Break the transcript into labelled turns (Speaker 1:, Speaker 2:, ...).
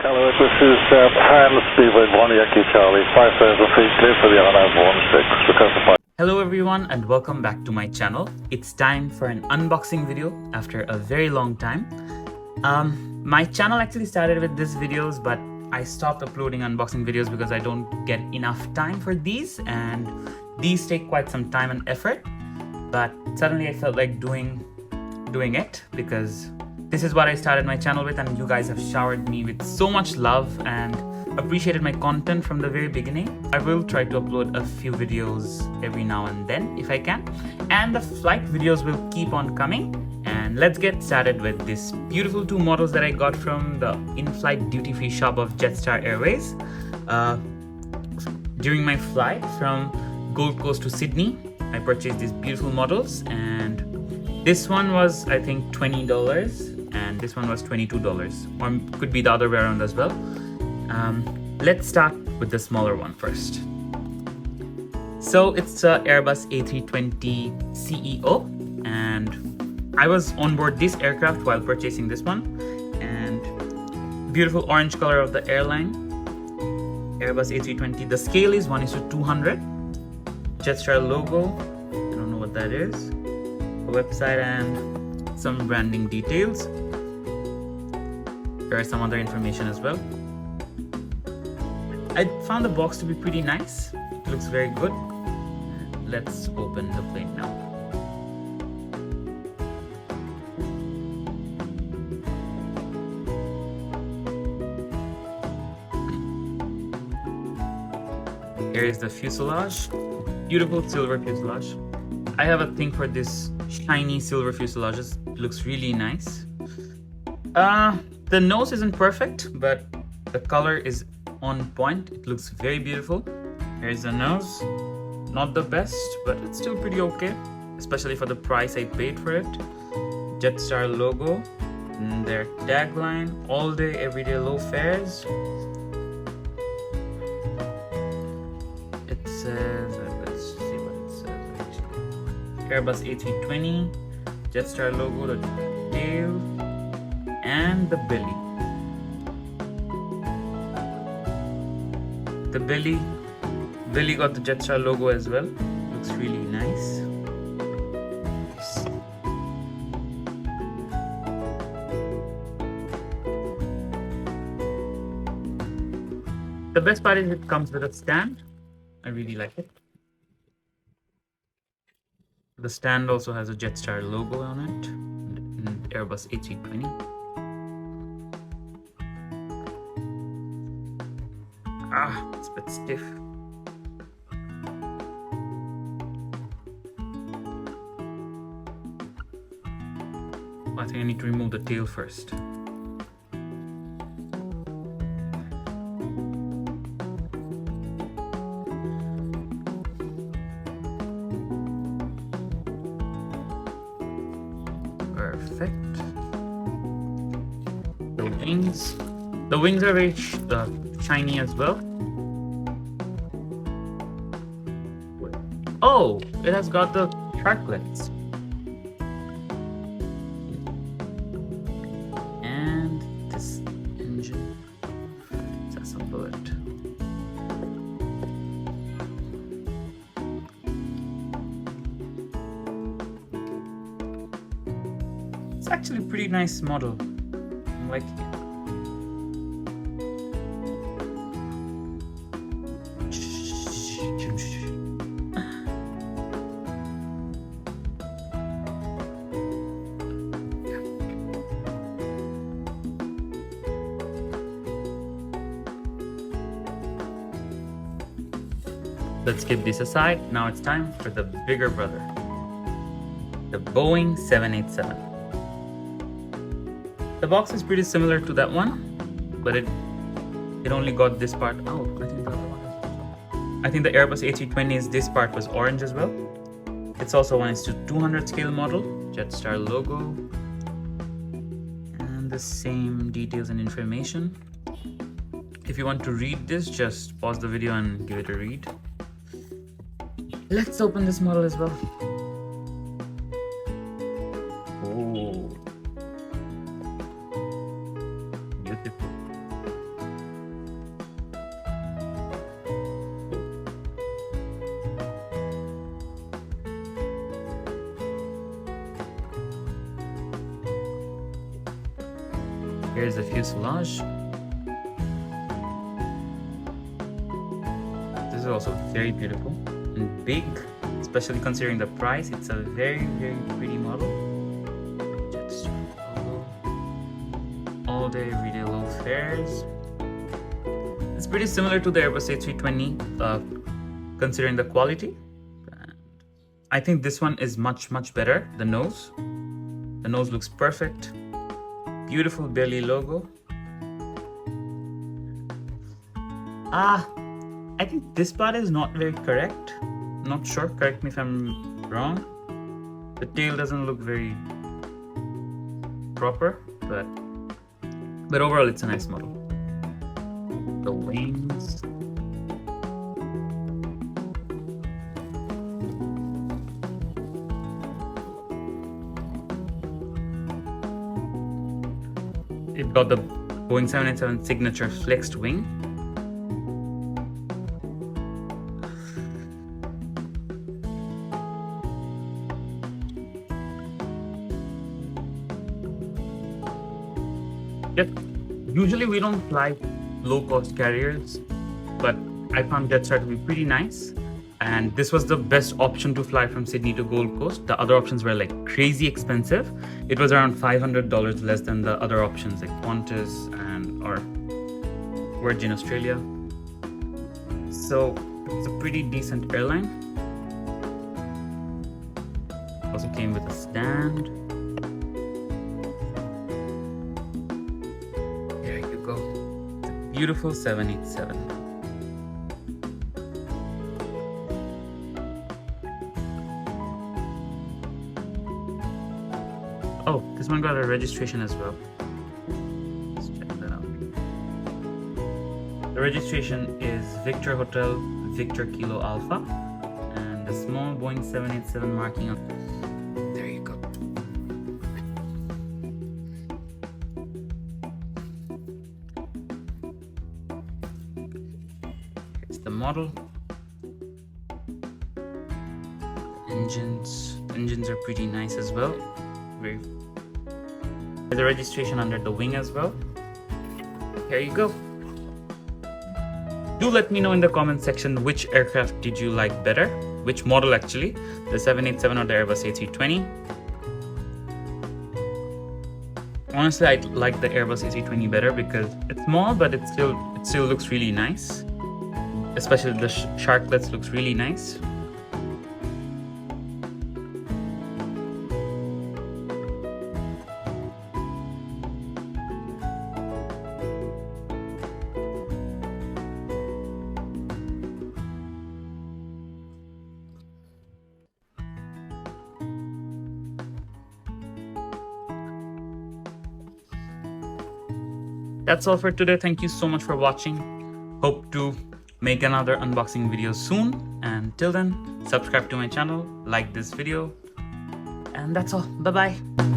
Speaker 1: Hello, this is Hans Speedway 1 Yankee Charlie, 5,000 feet clear for the runway 16, request to fly.
Speaker 2: Hello everyone and welcome back to my channel. It's time for an unboxing video after a very long time. My channel actually started with these videos, but I stopped uploading unboxing videos because I don't get enough time for these, and these take quite some time and effort. But suddenly I felt like doing it because this is what I started my channel with, and you guys have showered me with so much love and appreciated my content from the very beginning. I will try to upload a few videos every now and then if I can, and the flight videos will keep on coming. And let's get started with these beautiful two models that I got from the in-flight duty-free shop of Jetstar Airways during my flight from Gold Coast to Sydney. I purchased these beautiful models, and this one was I think $20 and this one was $22, or could be the other way around as well. Let's start with the smaller one first. So it's a Airbus A320 CEO, and I was on board this aircraft while purchasing this one. And beautiful orange color of the airline, Airbus A320. The scale is 1:200. Jetstar logo, I don't know what that is. A website and some branding details. There is some other information as well. I found the box to be pretty nice. It looks very good. Let's open the plane now. Here is the fuselage. Beautiful silver fuselage. I have a thing for this shiny silver fuselages. It looks really nice. The nose isn't perfect, but the color is on point. It looks very beautiful. Here's the nose. Not the best, but it's still pretty okay, especially for the price I paid for it. Jetstar logo, and their tagline, all day, everyday low fares. It says, let's see what it says. Airbus A320, Jetstar logo, the tail, and the belly. The belly got the Jetstar logo as well. Looks really nice. The best part is it comes with a stand. I really like it. The stand also has a Jetstar logo on it, and Airbus A320. It's a bit stiff. I think I need to remove the tail first. Perfect. The wings are very shiny as well. Oh, it has got the sharklets. And this engine. Let's assemble it. It's actually a pretty nice model. I'm liking it. Let's keep this aside. Now it's time for the bigger brother, the Boeing 787. The box is pretty similar to that one, but it only got this part. Oh, I think the Airbus A320 is this part was orange as well. It's also 1:200 scale model, Jetstar logo, and the same details and information. If you want to read this, just pause the video and give it a read. Let's open this model as well. Oh, beautiful. Here's the fuselage. This is also very beautiful and big, especially considering the price. It's a very, very pretty model. Jetstar logo. All day, everyday low fares. It's pretty similar to the Airbus A320, considering the quality. And I think this one is much better. The nose looks perfect. Beautiful belly logo. I think this part is not very correct. Not sure, correct me if I'm wrong. The tail doesn't look very proper, but overall it's a nice model. The wings. It got the Boeing 787 signature flexed wing. Yep. Usually we don't fly low-cost carriers, but I found Jetstar to be pretty nice, and this was the best option to fly from Sydney to Gold Coast. The other options were like crazy expensive. It was around $500 less than the other options like Qantas or Virgin Australia. So it's a pretty decent airline. Also came with a stand. There you go. It's a beautiful 787. Oh, this one got a registration as well. Let's check that out. The registration is Victor Hotel Victor Kilo Alpha, and the small Boeing 787 marking on. There you go. Here's the model. Engines are pretty nice as well. There's a registration under the wing as well. Here you go. Do let me know in the comment section which aircraft did you like better, which model actually, the 787 or the Airbus A320. Honestly, I like the Airbus A320 better because it's small, but it still looks really nice. Especially the sharklets looks really nice. That's all for today. Thank you so much for watching. Hope to make another unboxing video soon. And till then, subscribe to my channel, like this video, and that's all. Bye bye.